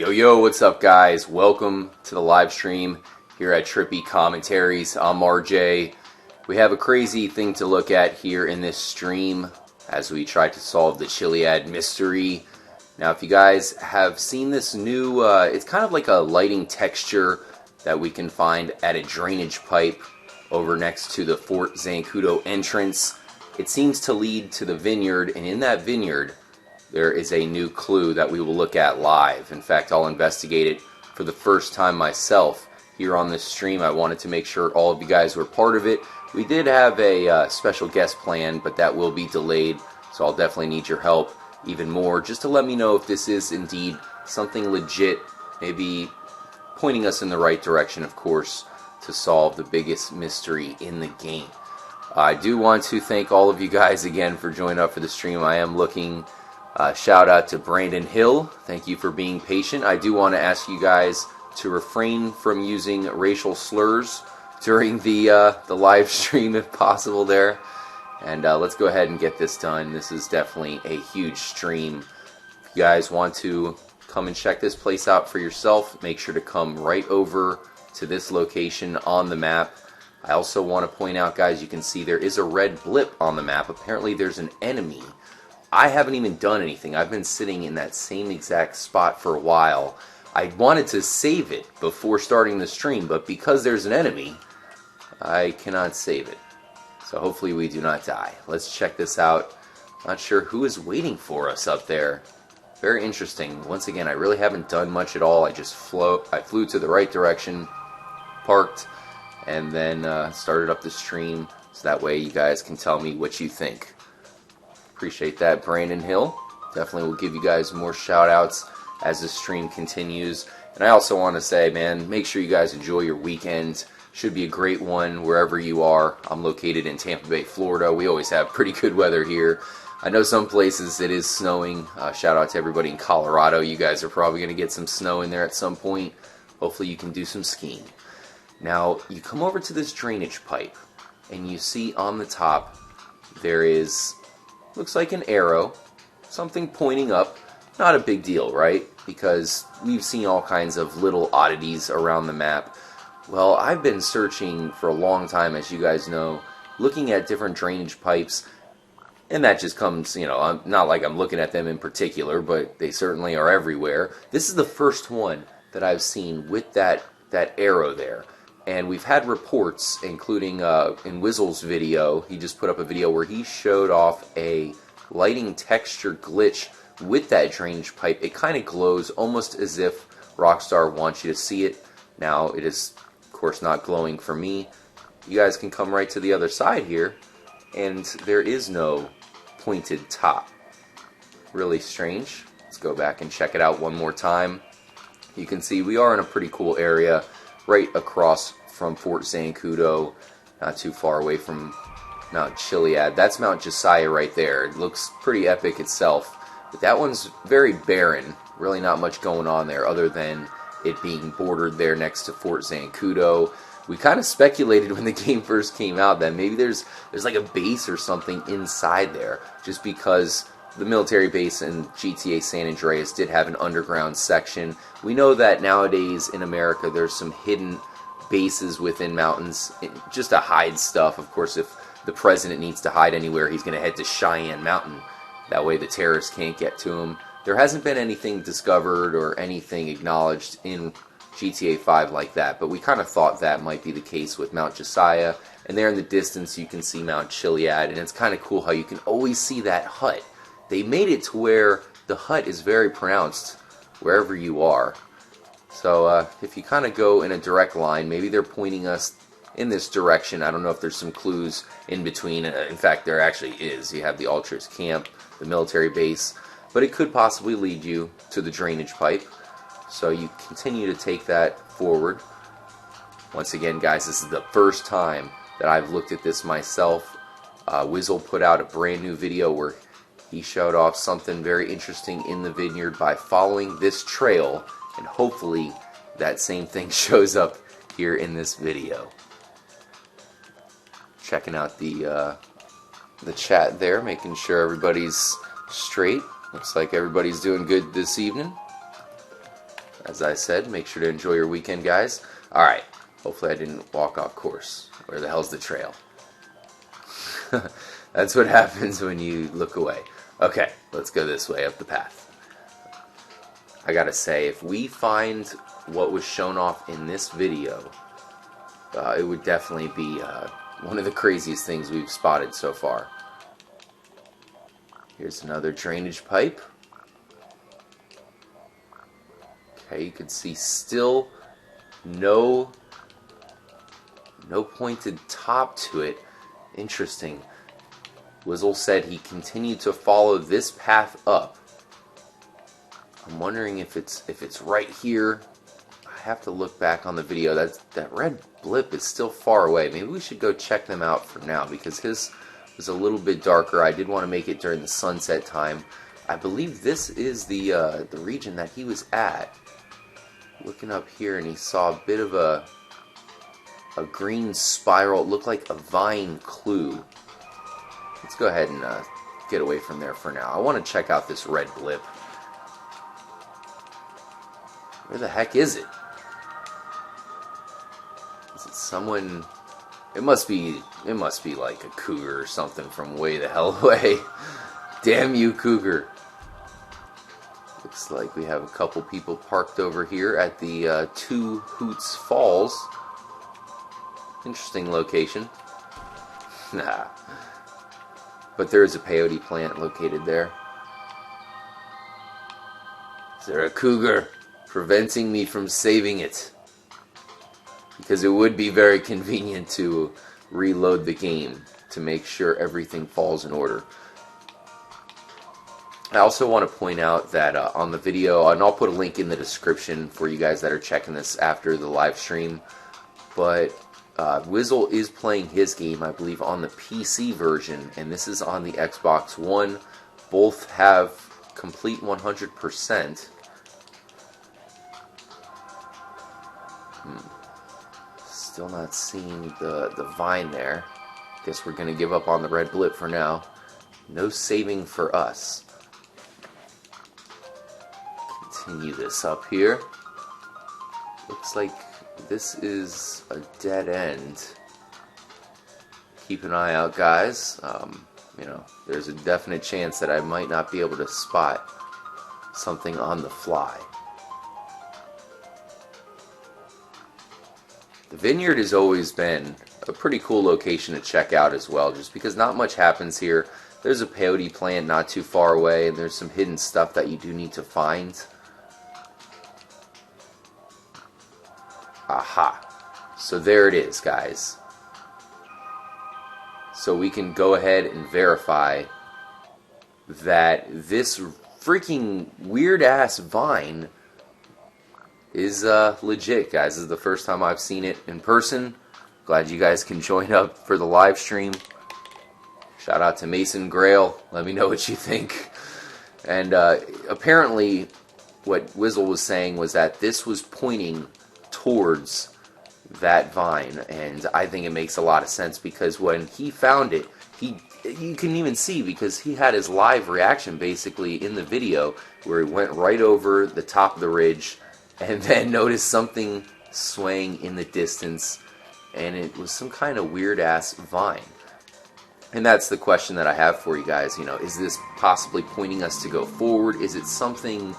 Yo, what's up guys? Welcome to the live stream here at Trippy Commentaries. I'm RJ. We have a crazy thing to look at here in this stream as we try to solve the Chiliad Mystery. Now if you guys have seen this new, it's kind of like a lighting texture that we can find at a drainage pipe over next to the Fort Zancudo entrance. It seems to lead to the Vineyard, and in that Vineyard there is a new clue that we will look at live. In fact, I'll investigate it for the first time myself here on this stream. I wanted to make sure all of you guys were part of it. We did have a special guest planned, but that will be delayed, so I'll definitely need your help even more, just to let me know if this is indeed something legit, maybe pointing us in the right direction, of course, to solve the biggest mystery in the game. I do want to thank all of you guys again for joining up for the stream. I am looking... shout out to Brandon Hill. Thank you for being patient. I do want to ask you guys to refrain from using racial slurs during the live stream if possible there. And let's go ahead and get this done. This is definitely a huge stream. If you guys want to come and check this place out for yourself, make sure to come right over to this location on the map. I also want to point out, guys, you can see there is a red blip on the map. Apparently there's an enemy. I haven't even done anything. I've been sitting in that same exact spot for a while. I wanted to save it before starting the stream, but because there's an enemy, I cannot save it. So hopefully we do not die. Let's check this out. Not sure who is waiting for us up there. Very interesting. Once again, I really haven't done much at all. I flew to the right direction, parked, and then started up the stream, so that way you guys can tell me what you think. Appreciate that, Brandon Hill. Definitely will give you guys more shout outs as the stream continues. And I also want to say, man, make sure you guys enjoy your weekend. Should be a great one wherever you are. I'm located in Tampa Bay, Florida. We always have pretty good weather here. I know some places it is snowing. Shout out to everybody in Colorado. You guys are probably going to get some snow in there at some point. Hopefully you can do some skiing. Now, you come over to this drainage pipe, and you see on the top there is... looks like an arrow, something pointing up. Not a big deal, right? Because we've seen all kinds of little oddities around the map. Well, I've been searching for a long time, as you guys know, looking at different drainage pipes, and that just comes, not like I'm looking at them in particular, but they certainly are everywhere. This is the first one that I've seen with that arrow there. And we've had reports, including in Wizzle's video. He just put up a video where he showed off a lighting texture glitch with that drainage pipe. It kind of glows almost as if Rockstar wants you to see it. Now, it is, of course, not glowing for me. You guys can come right to the other side here, and there is no pointed top. Really strange. Let's go back and check it out one more time. You can see we are in a pretty cool area, right across from Fort Zancudo, not too far away from Mount Chiliad. That's Mount Josiah right there. It looks pretty epic itself, but that one's very barren. Really not much going on there other than it being bordered there next to Fort Zancudo. We kind of speculated when the game first came out that maybe there's like a base or something inside there, just because the military base in GTA San Andreas did have an underground section. We know that nowadays in America there's some hidden bases within mountains just to hide stuff. Of course, if the president needs to hide anywhere, he's going to head to Cheyenne Mountain. That way the terrorists can't get to him. There hasn't been anything discovered or anything acknowledged in GTA 5 like that, but we kind of thought that might be the case with Mount Josiah. And there in the distance you can see Mount Chiliad, and it's kind of cool how you can always see that hut. They made it to where the hut is very pronounced wherever you are. So if you kind of go in a direct line, maybe they're pointing us in this direction. I don't know if there's some clues in between. In fact, there actually is. You have the Ultras camp, the military base, but it could possibly lead you to the drainage pipe. So you continue to take that forward. Once again, guys, this is the first time that I've looked at this myself. Wizzle put out a brand new video where he showed off something very interesting in the Vineyard by following this trail, and hopefully that same thing shows up here in this video. Checking out the chat there, making sure everybody's straight. Looks like everybody's doing good this evening. as I said, make sure to enjoy your weekend, guys. Alright, hopefully I didn't walk off course. Where the hell's the trail? That's what happens when you look away. Okay, let's go this way, up the path. I gotta say, if we find what was shown off in this video, it would definitely be one of the craziest things we've spotted so far. Here's another drainage pipe. Okay, you can see still no pointed top to it. Interesting. Wizzle said he continued to follow this path up. I'm wondering if it's right here. I have to look back on the video. That red blip is still far away. Maybe we should go check them out for now, because his was a little bit darker. I did want to make it during the sunset time. I believe this is the region that he was at. Looking up here, and he saw a bit of a green spiral. It looked like a vine clue. Let's go ahead and get away from there for now. I want to check out this red blip. Where the heck is it? Is it someone? It must be like a cougar or something from way the hell away. Damn you, cougar. Looks like we have a couple people parked over here at the Two Hoots Falls. Interesting location. Nah. But there is a peyote plant located there. Is there a cougar preventing me from saving it? Because it would be very convenient to reload the game to make sure everything falls in order. I also want to point out that on the video, and I'll put a link in the description for you guys that are checking this after the live stream, but Wizzle is playing his game, I believe, on the PC version, and this is on the Xbox One. Both have complete 100%. Still not seeing the vine there. Guess we're going to give up on the red blip for now. No saving for us. Continue this up here. Looks like this is a dead end. Keep an eye out, guys. You know, there's a definite chance that I might not be able to spot something on the fly. The Vineyard has always been a pretty cool location to check out as well, just because not much happens here. There's a peyote plant not too far away, and there's some hidden stuff that you do need to find. Aha. So there it is, guys. So we can go ahead and verify that this freaking weird-ass vine is legit, guys. This is the first time I've seen it in person. Glad you guys can join up for the live stream. Shout out to Mason Grail. Let me know what you think. And apparently what Wizzle was saying was that this was pointing towards that vine, and I think it makes a lot of sense, because when he found it, you can even see, because he had his live reaction basically in the video, where he went right over the top of the ridge and then noticed something swaying in the distance, and it was some kind of weird-ass vine. And that's the question that I have for you guys. You know, is this possibly pointing us to go forward? Is it something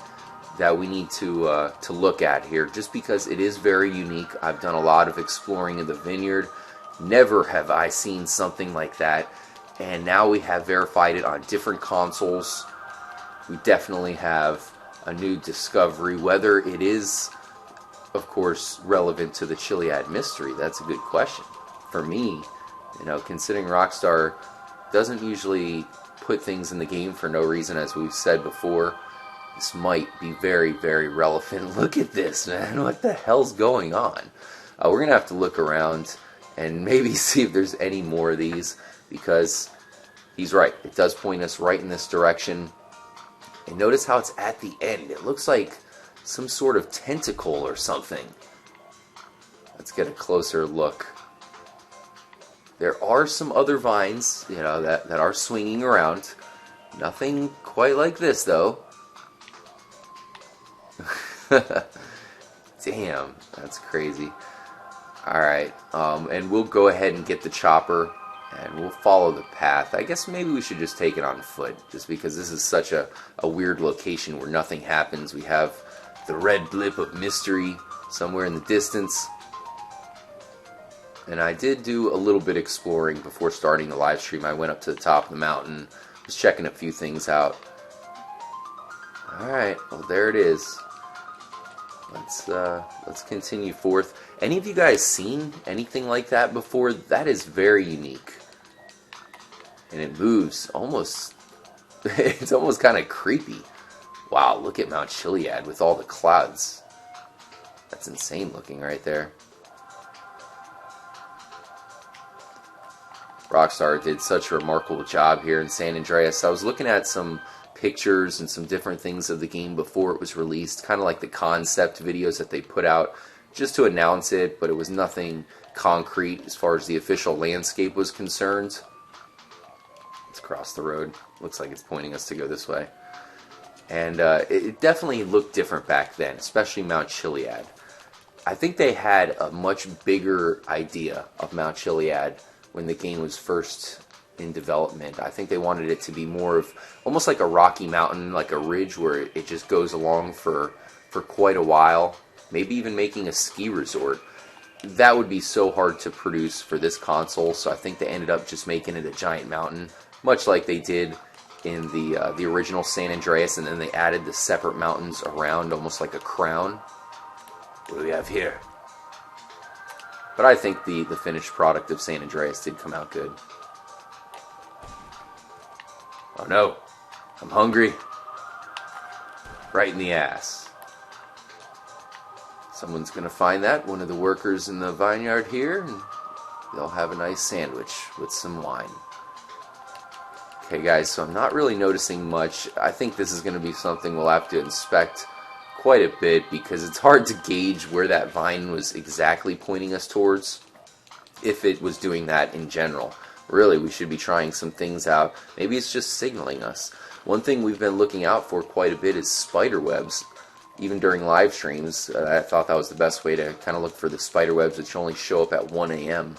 that we need to look at here? Just because it is very unique. I've done a lot of exploring in the Vineyard. Never have I seen something like that. And now we have verified it on different consoles. We definitely have a new discovery. Whether it is, of course, relevant to the Chiliad Mystery, that's a good question. For me, you know, considering Rockstar doesn't usually put things in the game for no reason, as we've said before, this might be very, very relevant. Look at this, man. What the hell's going on? We're going to have to look around and maybe see if there's any more of these, because he's right. It does point us right in this direction. And notice how it's at the end. It looks like some sort of tentacle or something. Let's get a closer look. There are some other vines, you know, that are swinging around. Nothing quite like this, though. Damn, that's crazy. Alright, and we'll go ahead and get the chopper, and we'll follow the path. I guess maybe we should just take it on foot, just because this is such a weird location where nothing happens. We have the red blip of mystery somewhere in the distance. And I did do a little bit exploring before starting the live stream. I went up to the top of the mountain, was checking a few things out. Alright, well there it is. Let's continue forth. Any of you guys seen anything like that before? That is very unique. And it moves almost, it's almost kind of creepy. Wow, look at Mount Chiliad with all the clouds. That's insane looking right there. Rockstar did such a remarkable job here in San Andreas. I was looking at some pictures and some different things of the game before it was released, kind of like the concept videos that they put out just to announce it, but it was nothing concrete as far as the official landscape was concerned. Let's cross the road. Looks like it's pointing us to go this way. And it definitely looked different back then, especially Mount Chiliad. I think they had a much bigger idea of Mount Chiliad when the game was first in development. I think they wanted it to be more of almost like a rocky mountain, like a ridge where it just goes along for quite a while. Maybe even making a ski resort. That would be so hard to produce for this console, so I think they ended up just making it a giant mountain, much like they did in the original San Andreas, and then they added the separate mountains around, almost like a crown. What do we have here? But I think the finished product of San Andreas did come out good. Oh no, I'm hungry. Right in the ass. Someone's going to find that, one of the workers in the vineyard here, and they'll have a nice sandwich with some wine. Okay guys, so I'm not really noticing much. I think this is going to be something we'll have to inspect quite a bit, because it's hard to gauge where that vine was exactly pointing us towards, if it was doing that in general. Really, we should be trying some things out. Maybe it's just signaling us. One thing we've been looking out for quite a bit is spider webs. Even during live streams, I thought that was the best way to kind of look for the spider webs, which only show up at 1 a.m.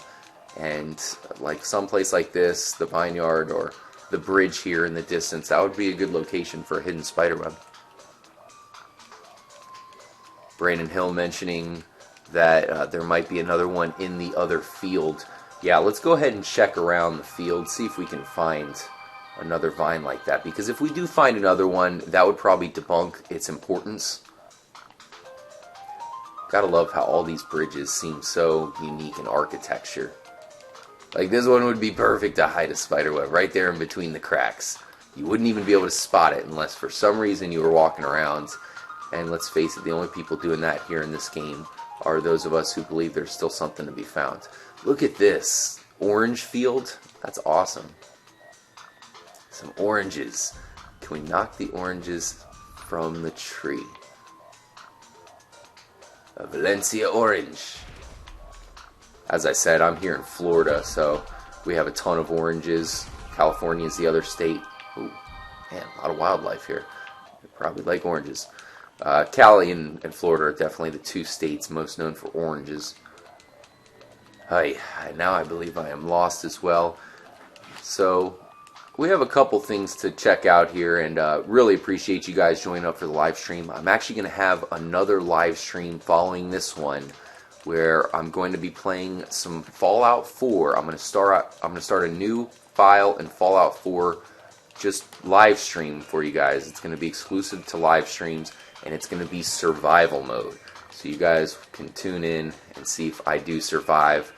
And like someplace like this, the Vineyard or the bridge here in the distance, that would be a good location for a hidden spider web. Brandon Hill mentioning that there might be another one in the other field. Yeah, let's go ahead and check around the field, see if we can find another vine like that. Because if we do find another one, that would probably debunk its importance. Gotta love how all these bridges seem so unique in architecture. Like this one would be perfect to hide a spiderweb right there in between the cracks. You wouldn't even be able to spot it unless for some reason you were walking around. And let's face it, the only people doing that here in this game are those of us who believe there's still something to be found. Look at this orange field. That's awesome. Some oranges. Can we knock the oranges from the tree? A Valencia orange. As I said, I'm here in Florida, so we have a ton of oranges. California is the other state. Ooh, man, a lot of wildlife here. You probably like oranges. Cali and Florida are definitely the two states most known for oranges. Hi, now I believe I am lost as well. So we have a couple things to check out here, and really appreciate you guys joining up for the live stream. I'm actually going to have another live stream following this one, where I'm going to be playing some Fallout 4. I'm going to start a new file in Fallout 4, just live stream for you guys. It's going to be exclusive to live streams, and it's going to be survival mode. So you guys can tune in and see if I do survive.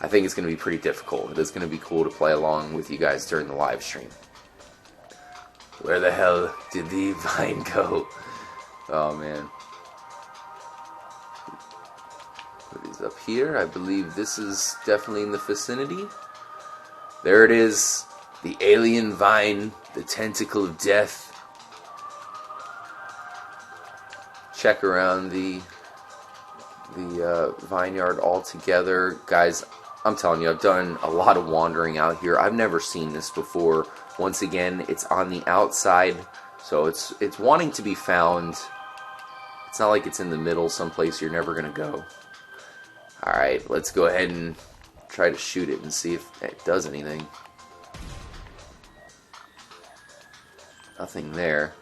I think it's going to be pretty difficult. It is going to be cool to play along with you guys during the live stream. Where the hell did the vine go? Oh man. What is up here? I believe this is definitely in the vicinity. There it is. The alien vine. The tentacle of death. Check around the vineyard all together. Guys, I'm telling you, I've done a lot of wandering out here. I've never seen this before. Once again, it's on the outside, so it's wanting to be found. It's not like it's in the middle someplace you're never going to go. Alright, let's go ahead and try to shoot it and see if it does anything. Nothing there.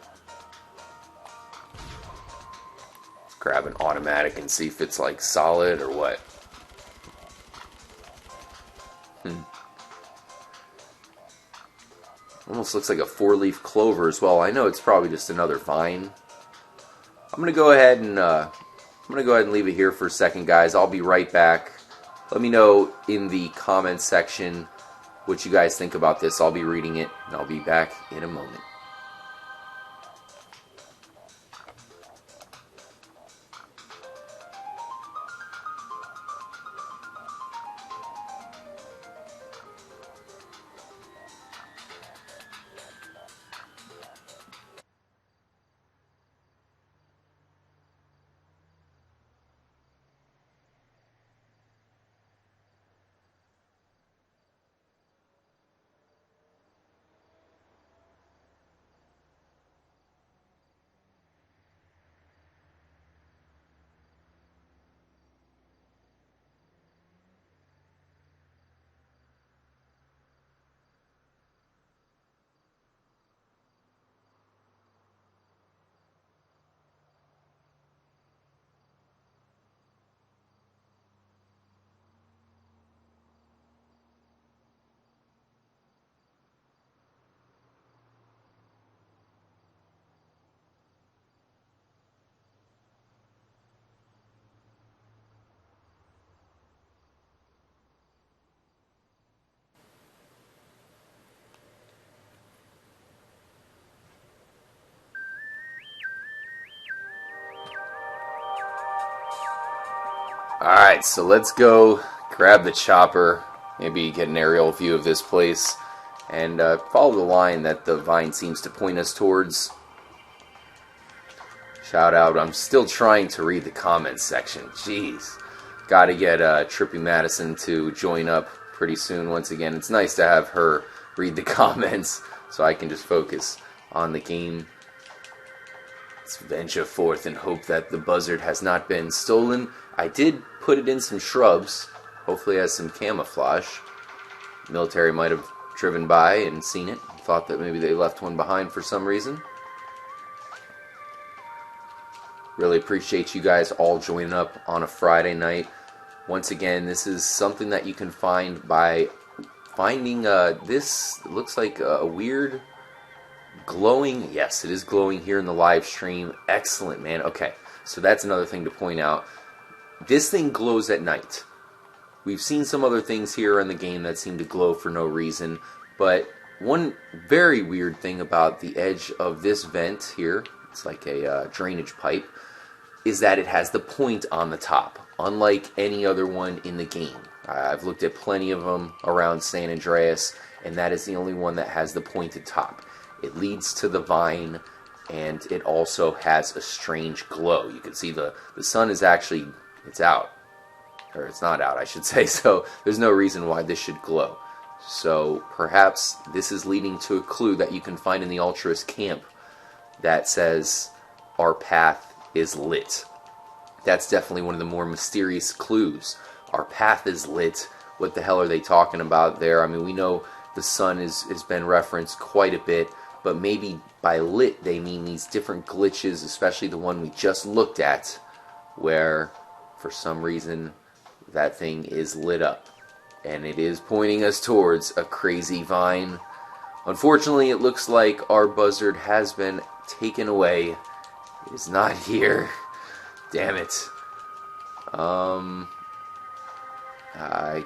Let's grab an automatic and see if it's like solid or what. Almost looks like a 4-leaf clover as well. I know it's probably just another vine. I'm gonna go ahead and leave it here for a second, guys. I'll be right back. Let me know in the comments section what you guys think about this. I'll be reading it, and I'll be back in a moment. Alright, so let's go grab the chopper, maybe get an aerial view of this place, and follow the line that the vine seems to point us towards. Shout out, I'm still trying to read the comments section. Jeez. Gotta get Trippy Madison to join up pretty soon once again. It's nice to have her read the comments so I can just focus on the game. Let's venture forth and hope that the buzzard has not been stolen. I did put it in some shrubs. Hopefully it has some camouflage. The military might have driven by and seen it. Thought that maybe they left one behind for some reason. Really appreciate you guys all joining up on a Friday night. Once again, this is something that you can find by finding this. It looks like a weird glowing. Yes, it is glowing here in the live stream. Excellent, man. Okay, so that's another thing to point out. This thing glows at night. We've seen some other things here in the game that seem to glow for no reason, but one very weird thing about the edge of this vent here, it's like a drainage pipe, is that it has the point on the top, unlike any other one in the game. I've looked at plenty of them around San Andreas, and that is the only one that has the pointed top. It leads to the vine, and it also has a strange glow. You can see the sun is actually, it's out. Or it's not out, I should say, so there's no reason why this should glow. So perhaps this is leading to a clue that you can find in the Ultras camp that says our path is lit. That's definitely one of the more mysterious clues. Our path is lit. What the hell are they talking about there? I mean, we know the sun has been referenced quite a bit, but maybe by lit they mean these different glitches, especially the one we just looked at, where for some reason that thing is lit up, and it is pointing us towards a crazy vine. Unfortunately, it looks like our buzzard has been taken away. It is not here. Damn it. I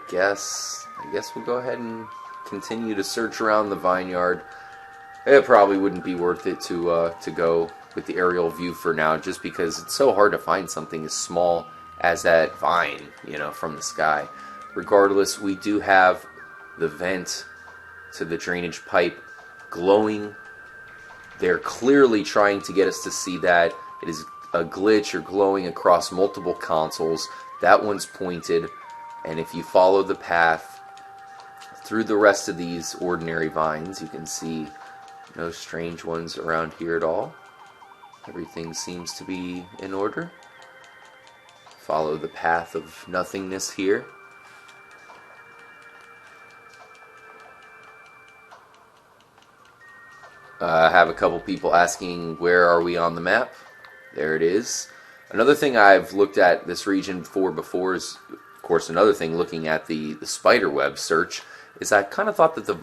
guess we'll go ahead and continue to search around the vineyard. It probably wouldn't be worth it to go with the aerial view for now, just because it's so hard to find something as small as that vine, you know, from the sky. Regardless, we do have the vent to the drainage pipe glowing. They're clearly trying to get us to see that. It is a glitch or glowing across multiple consoles. That one's pointed, and if you follow the path through the rest of these ordinary vines, you can see no strange ones around here at all. Everything seems to be in order. Follow the path of nothingness here. I have a couple people asking where are we on the map. There it is. Another thing I've looked at this region before is, of course, another thing looking at the spider web search is I kind of thought that the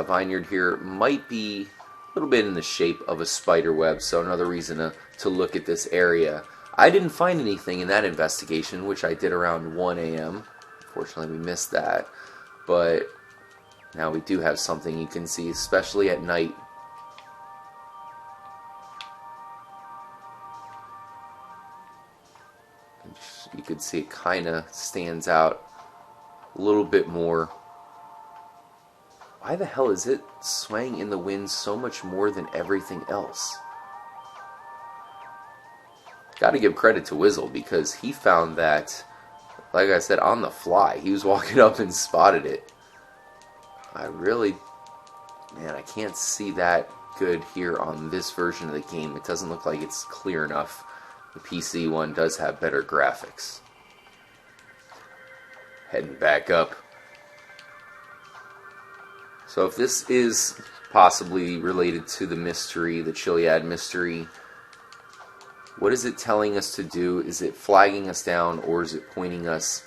vineyard here might be a little bit in the shape of a spider web, so another reason to look at this area. I didn't find anything in that investigation, which I did around 1 a.m. Unfortunately, we missed that, but now we do have something you can see, especially at night. You can see it kind of stands out a little bit more. Why the hell is it swaying in the wind so much more than everything else? Got to give credit to Wizzle, because he found that, like I said, on the fly. He was walking up and spotted it. Man, I can't see that good here on this version of the game. It doesn't look like it's clear enough. The PC one does have better graphics. Heading back up. So if this is possibly related to the mystery, the Chiliad Mystery, what is it telling us to do? Is it flagging us down, or is it pointing us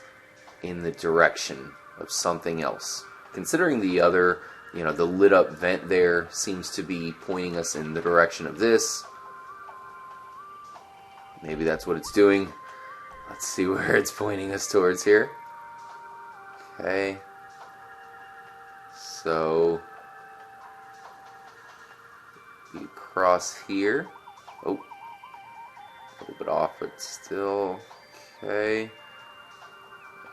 in the direction of something else? Considering the other, the lit up vent there seems to be pointing us in the direction of this. Maybe that's what it's doing. Let's see where it's pointing us towards here. Okay. So we cross here. Oh. A little bit off, but still okay.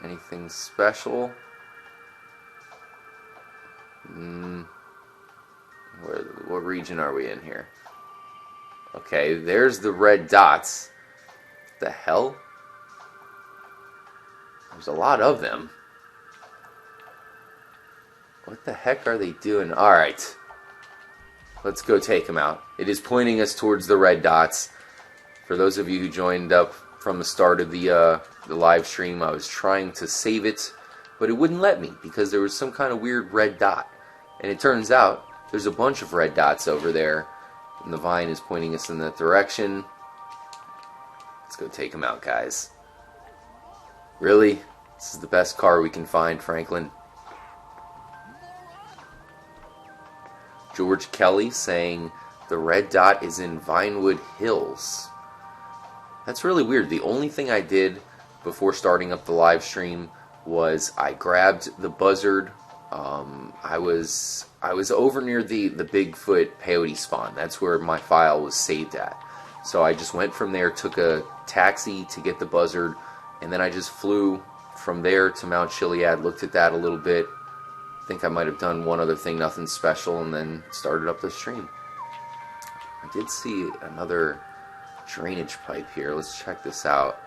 Anything special? What region are we in here? Okay, there's the red dots. What the hell? There's a lot of them. What the heck are they doing? Alright. Let's go take them out. It is pointing us towards the red dots. For those of you who joined up from the start of the live stream, I was trying to save it, but it wouldn't let me because there was some kind of weird red dot. And it turns out there's a bunch of red dots over there, and the vine is pointing us in that direction. Let's go take them out, guys. Really? This is the best car we can find, Franklin. George Kelly saying the red dot is in Vinewood Hills. That's really weird. The only thing I did before starting up the live stream was I grabbed the buzzard. I was over near the Bigfoot peyote spawn. That's where my file was saved at. So I just went from there, took a taxi to get the buzzard, and then I just flew from there to Mount Chiliad, looked at that a little bit. I think I might have done one other thing, nothing special, and then started up the stream. I did see another drainage pipe here. Let's check this out.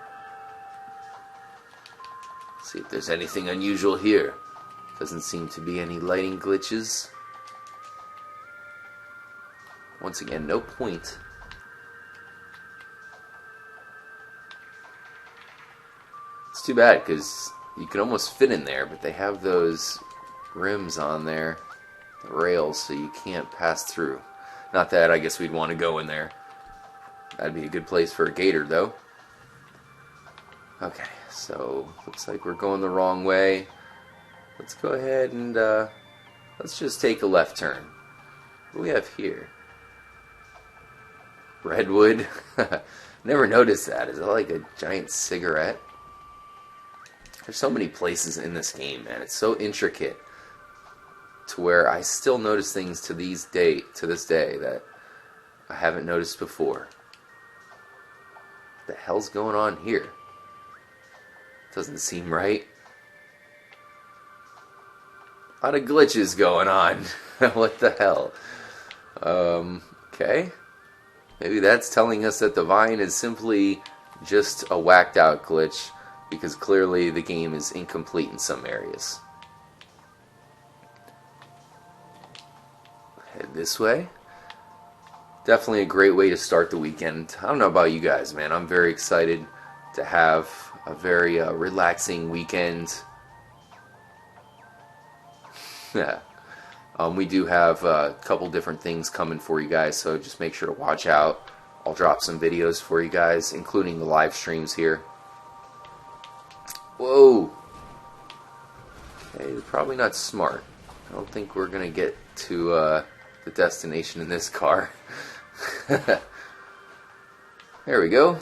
See if there's anything unusual here. Doesn't seem to be any lighting glitches. Once again, no point. It's too bad because you can almost fit in there, but they have those rims on there, the rails, so you can't pass through. Not that I guess we'd want to go in there. That'd be a good place for a gator, though. Okay, so looks like we're going the wrong way. Let's go ahead and let's just take a left turn. What do we have here? Redwood. Never noticed that. Is that like a giant cigarette? There's so many places in this game, man. It's so intricate to where I still notice things to this day that I haven't noticed before. What the hell's going on here? Doesn't seem right. A lot of glitches going on. What the hell? Okay. Maybe that's telling us that the vine is simply just a whacked out glitch, because clearly the game is incomplete in some areas. Head this way. Definitely a great way to start the weekend. I don't know about you guys, man. I'm very excited to have a very relaxing weekend. Yeah. We do have a couple different things coming for you guys, so just make sure to watch out. I'll drop some videos for you guys, including the live streams here. Whoa! Okay, you're probably not smart. I don't think we're going to get to the destination in this car. There we go.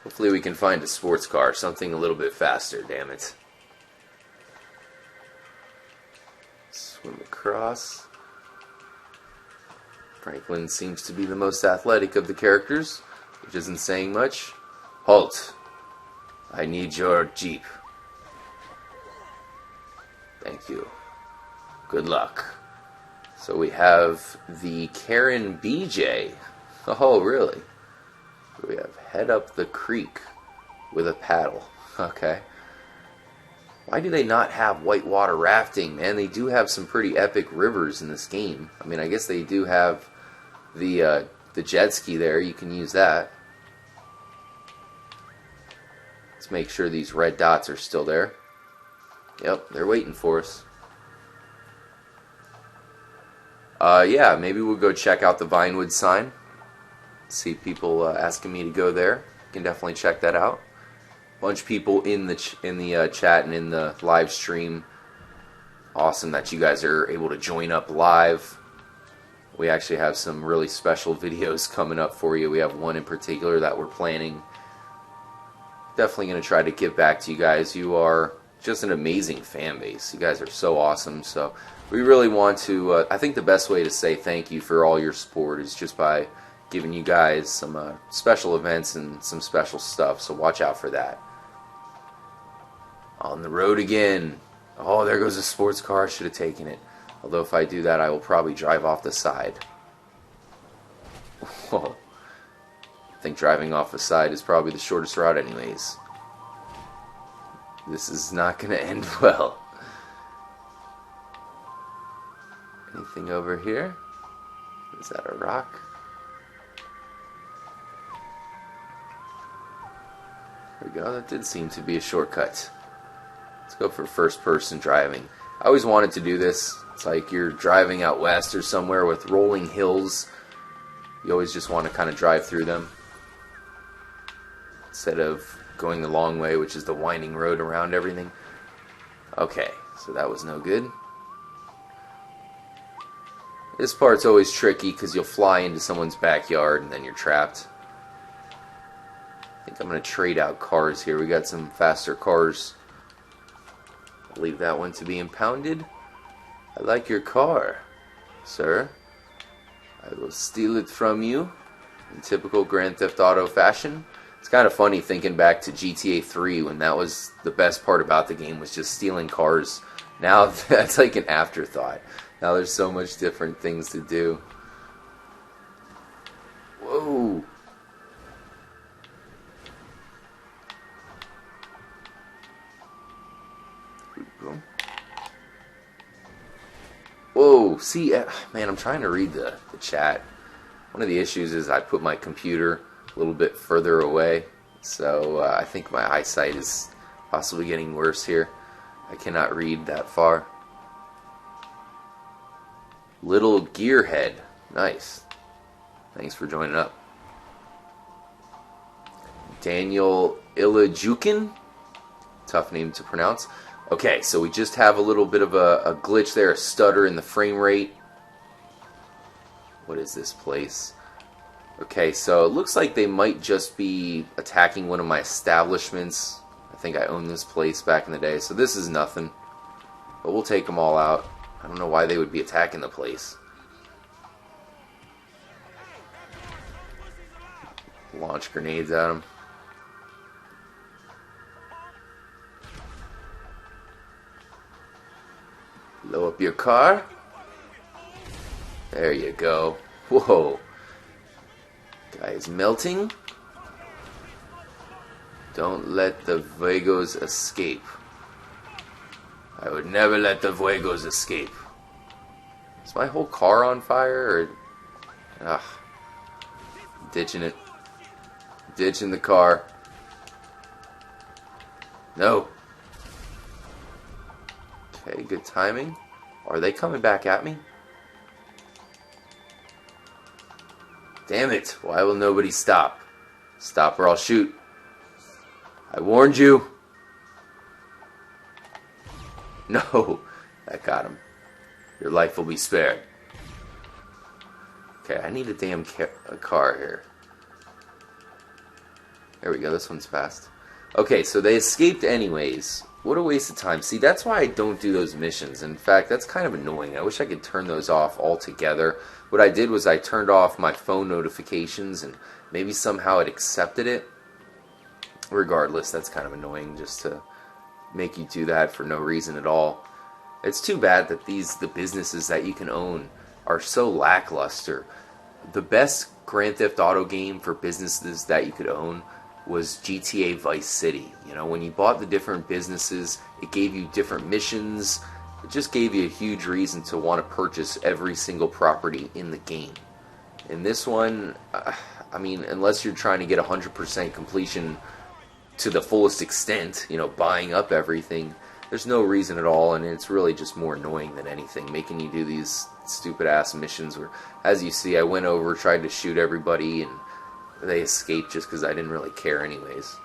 Hopefully we can find a sports car, something a little bit faster, damn it. Swim across. Franklin seems to be the most athletic of the characters, which isn't saying much. Halt! I need your Jeep. Thank you. Good luck. So we have the Karen BJ. Oh, really? We have head up the creek with a paddle. Okay. Why do they not have whitewater rafting, man? They do have some pretty epic rivers in this game. I mean, I guess they do have the jet ski there. You can use that. Let's make sure these red dots are still there. Yep, they're waiting for us. Yeah, maybe we'll go check out the Vinewood sign. See people asking me to go there. You can definitely check that out. Bunch of people in the chat and in the live stream. Awesome that you guys are able to join up live. We actually have some really special videos coming up for you. We have one in particular that we're planning. Definitely going to try to give back to you guys. You are just an amazing fan base. You guys are so awesome. So we really want to, I think the best way to say thank you for all your support is just by giving you guys some special events and some special stuff. So watch out for that. On the road again. Oh, there goes a sports car. I should have taken it. Although if I do that, I will probably drive off the side. Whoa. I think driving off the side is probably the shortest route anyways. This is not going to end well. Anything over here? Is that a rock? There we go. That did seem to be a shortcut. Let's go for first person driving. I always wanted to do this. It's like you're driving out west or somewhere with rolling hills. You always just want to kind of drive through them instead of going the long way, which is the winding road around everything. Okay, so that was no good. This part's always tricky because you'll fly into someone's backyard and then you're trapped. I think I'm going to trade out cars here. We got some faster cars. I'll leave that one to be impounded. I like your car, sir. I will steal it from you in typical Grand Theft Auto fashion. It's kind of funny thinking back to GTA 3 when that was the best part about the game, was just stealing cars. Now that's like an afterthought. Now there's so much different things to do. Whoa. Whoa, see, man, I'm trying to read the chat. One of the issues is I put my computer a little bit further away, so I think my eyesight is possibly getting worse here. I cannot read that far. Little Gearhead, nice. Thanks for joining up. Daniel Ilajukin, tough name to pronounce. Okay, so we just have a little bit of a glitch there, a stutter in the frame rate. What is this place? Okay, so it looks like they might just be attacking one of my establishments. I think I owned this place back in the day, so this is nothing. But we'll take them all out. I don't know why they would be attacking the place. Launch grenades at them. Blow up your car. There you go. Whoa. Guy is melting. Don't let the Fuegos escape. I would never let the Fuegos escape. Is my whole car on fire? Or... Ugh. Ditching it. Ditching the car. No. Okay, good timing. Are they coming back at me? Damn it. Why will nobody stop? Stop or I'll shoot. I warned you. No. That got him. Your life will be spared. Okay, I need a damn car here. There we go, this one's fast. Okay, so they escaped anyways. What a waste of time. See, that's why I don't do those missions. In fact, that's kind of annoying. I wish I could turn those off altogether. What I did was I turned off my phone notifications and maybe somehow it accepted it. Regardless, that's kind of annoying just to make you do that for no reason at all. It's too bad that the businesses that you can own are so lackluster. The best Grand Theft Auto game for businesses that you could own was GTA Vice City. You know, when you bought the different businesses, it gave you different missions. It just gave you a huge reason to want to purchase every single property in the game. In this one, I mean, unless you're trying to get 100% completion to the fullest extent, you know, buying up everything, there's no reason at all, and it's really just more annoying than anything, making you do these stupid-ass missions where, as you see, I went over, tried to shoot everybody, and they escaped just because I didn't really care anyways.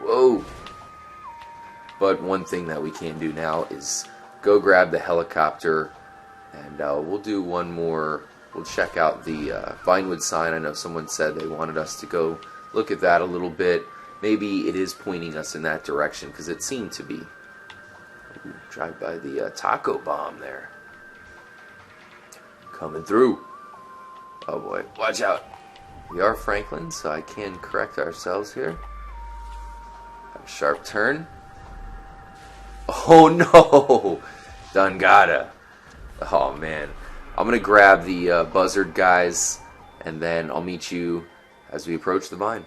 Whoa! But one thing that we can do now is go grab the helicopter, and we'll do one more. We'll check out the Vinewood sign. I know someone said they wanted us to go look at that a little bit. Maybe it is pointing us in that direction, because it seemed to be. Ooh, drive by the taco bomb there. Coming through. Oh boy, watch out. We are Franklin, so I can correct ourselves here. Have a sharp turn. Oh no! Dungada. Oh man. I'm going to grab the buzzard guys, and then I'll meet you as we approach the vine.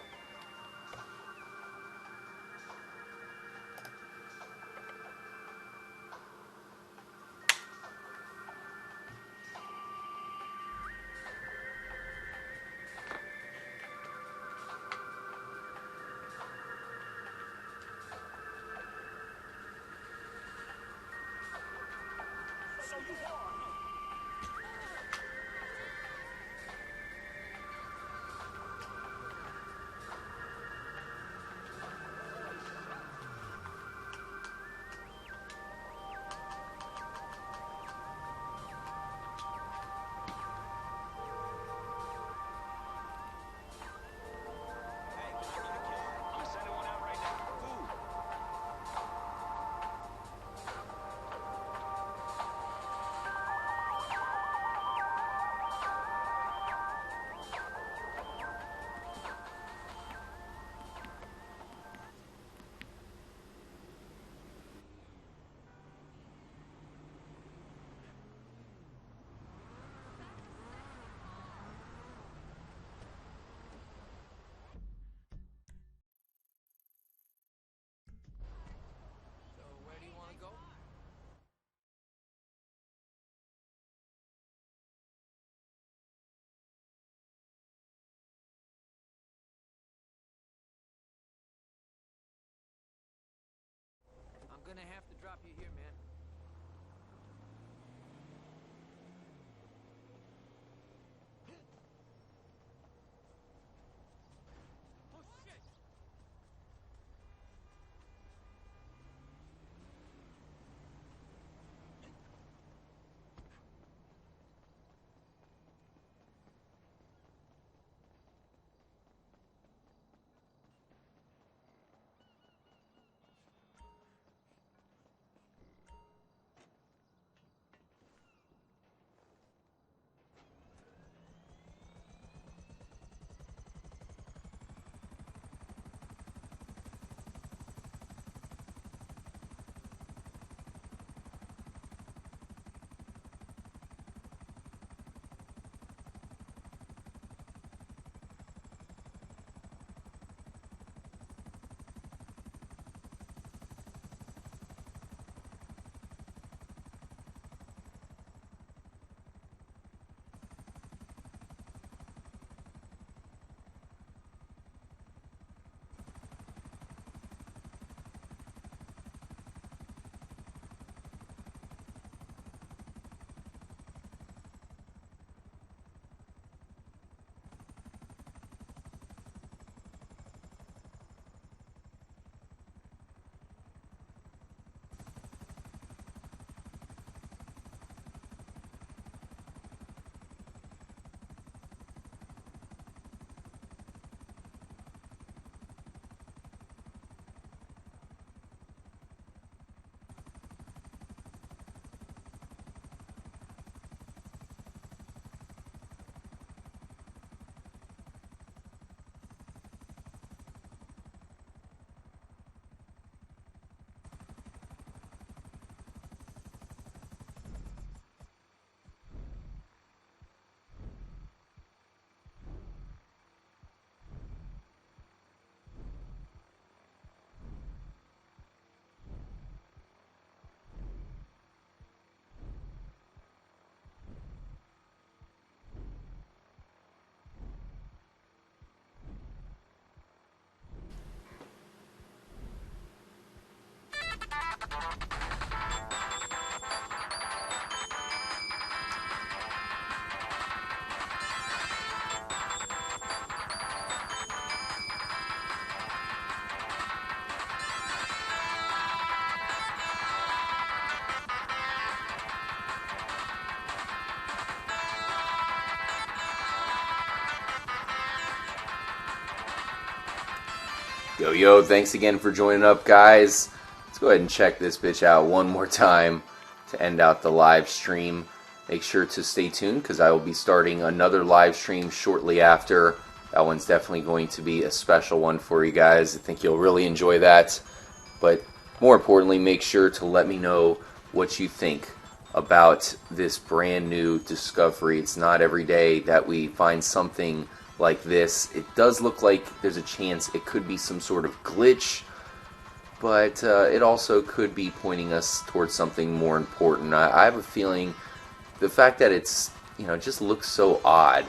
I'm gonna have to drop you here, man. Oh, shit! Yo, thanks again for joining up, guys. Let's go ahead and check this bitch out one more time to end out the live stream. Make sure to stay tuned because I will be starting another live stream shortly after. That one's definitely going to be a special one for you guys. I think you'll really enjoy that. But more importantly, make sure to let me know what you think about this brand new discovery. It's not every day that we find something like this. It does look like there's a chance it could be some sort of glitch, but it also could be pointing us towards something more important. I have a feeling the fact that it's, just looks so odd,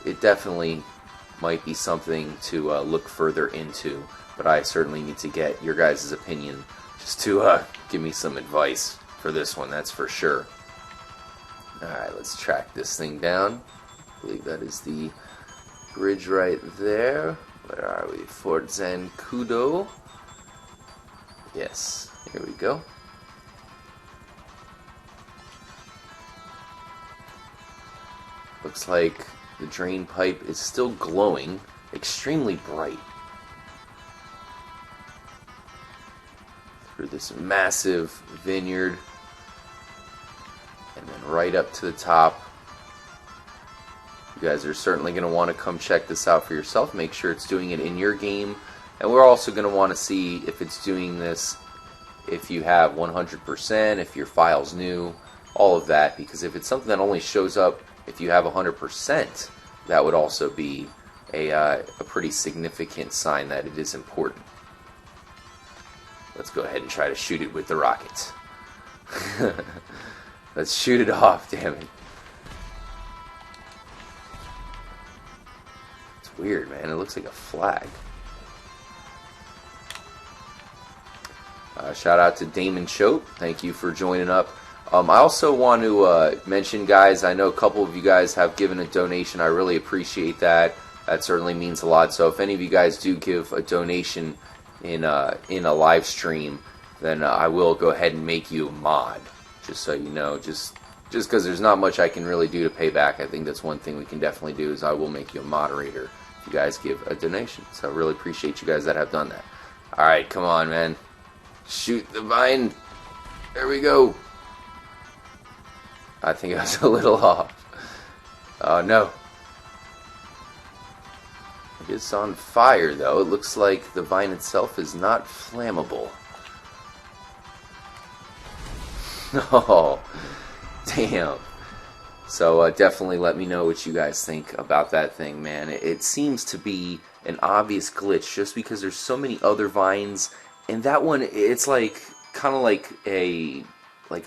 it definitely might be something to look further into, but I certainly need to get your guys' opinion just to give me some advice for this one, that's for sure. Alright, let's track this thing down. I believe that is the bridge right there. Where are we? Fort Zancudo. Yes, here we go. Looks like the drain pipe is still glowing, extremely bright. Through this massive vineyard, and then right up to the top. You guys are certainly going to want to come check this out for yourself. Make sure it's doing it in your game. And we're also going to want to see if it's doing this if you have 100%, if your file's new, all of that. Because if it's something that only shows up if you have 100%, that would also be a pretty significant sign that it is important. Let's go ahead and try to shoot it with the rocket. Let's shoot it off, damn it. Weird, man. It looks like a flag. Shout out to Damon Choate. Thank you for joining up. I also want to mention, guys, I know a couple of you guys have given a donation. I really appreciate that. That certainly means a lot. So if any of you guys do give a donation in a live stream, then I will go ahead and make you a mod. Just so you know, just because there's not much I can really do to pay back. I think that's one thing we can definitely do is I will make you a moderator if you guys give a donation. So I really appreciate you guys that have done that. Alright, come on, man. Shoot the vine. There we go. I think I was a little off. Oh, no. It's on fire, though. It looks like the vine itself is not flammable. Oh, damn. So definitely let me know what you guys think about that thing, man. It seems to be an obvious glitch just because there's so many other vines, and that one, it's like kind of like a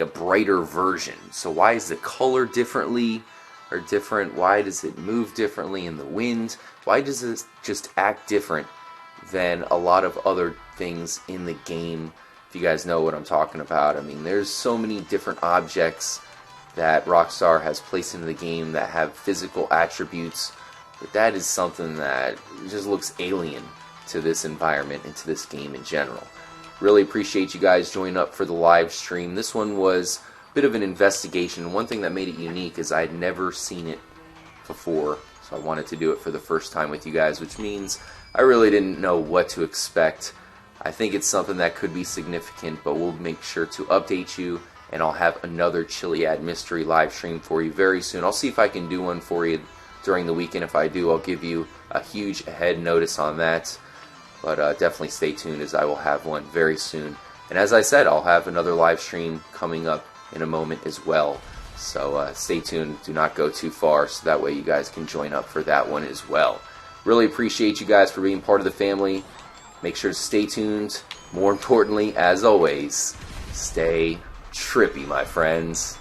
brighter version. So why is the color different? Why does it move differently in the wind? Why does it just act different than a lot of other things in the game? If you guys know what I'm talking about. I mean, there's so many different objects that Rockstar has placed into the game that have physical attributes, but that is something that just looks alien to this environment and to this game in general. Really appreciate you guys joining up for the live stream. This one was a bit of an investigation. One thing that made it unique is I had never seen it before, so I wanted to do it for the first time with you guys, which means I really didn't know what to expect. I think it's something that could be significant, but we'll make sure to update you, and I'll have another Chiliad Mystery live stream for you very soon. I'll see if I can do one for you during the weekend. If I do, I'll give you a huge ahead notice on that. But definitely stay tuned as I will have one very soon. And as I said, I'll have another live stream coming up in a moment as well. So stay tuned. Do not go too far so that way you guys can join up for that one as well. Really appreciate you guys for being part of the family. Make sure to stay tuned. More importantly, as always, stay trippy, my friends.